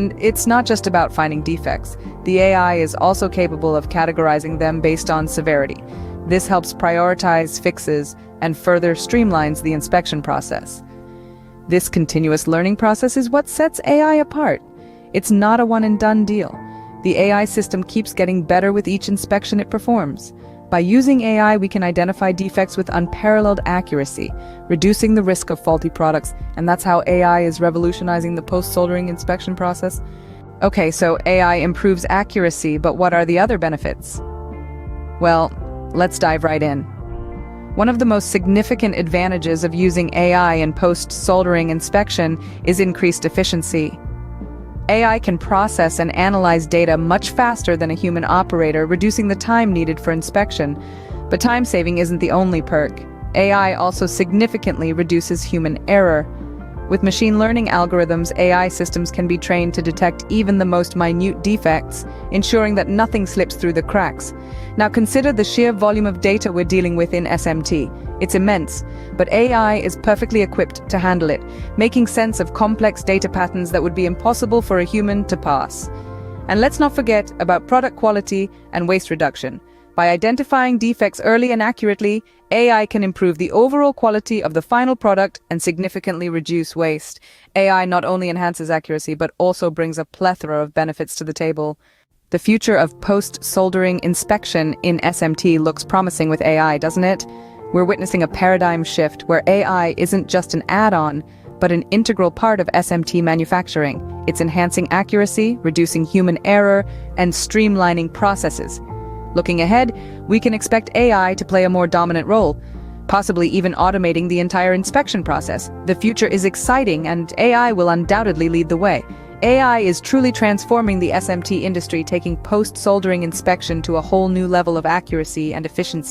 And it's not just about finding defects. The AI is also capable of categorizing them based on severity. This helps prioritize fixes and further streamlines the inspection process. This continuous learning process is what sets AI apart. It's not a one-and-done deal. The AI system keeps getting better with each inspection it performs. By using AI, we can identify defects with unparalleled accuracy, reducing the risk of faulty products, and that's how AI is revolutionizing the post-soldering inspection process. Okay, so AI improves accuracy, but what are the other benefits? Well, let's dive right in. One of the most significant advantages of using AI in post-soldering inspection is increased efficiency. AI can process and analyze data much faster than a human operator, reducing the time needed for inspection. But time saving isn't the only perk. AI also significantly reduces human error. With machine learning algorithms, AI systems can be trained to detect even the most minute defects, ensuring that nothing slips through the cracks. Now consider the sheer volume of data we're dealing with in SMT. It's immense, but AI is perfectly equipped to handle it, making sense of complex data patterns that would be impossible for a human to pass. And let's not forget about product quality and waste reduction. By identifying defects early and accurately, AI can improve the overall quality of the final product and significantly reduce waste. AI not only enhances accuracy, but also brings a plethora of benefits to the table. The future of post-soldering inspection in SMT looks promising with AI, doesn't it? We're witnessing a paradigm shift where AI isn't just an add-on, but an integral part of SMT manufacturing. It's enhancing accuracy, reducing human error, and streamlining processes. Looking ahead, we can expect AI to play a more dominant role, possibly even automating the entire inspection process. The future is exciting, and AI will undoubtedly lead the way. AI is truly transforming the SMT industry, taking post-soldering inspection to a whole new level of accuracy and efficiency.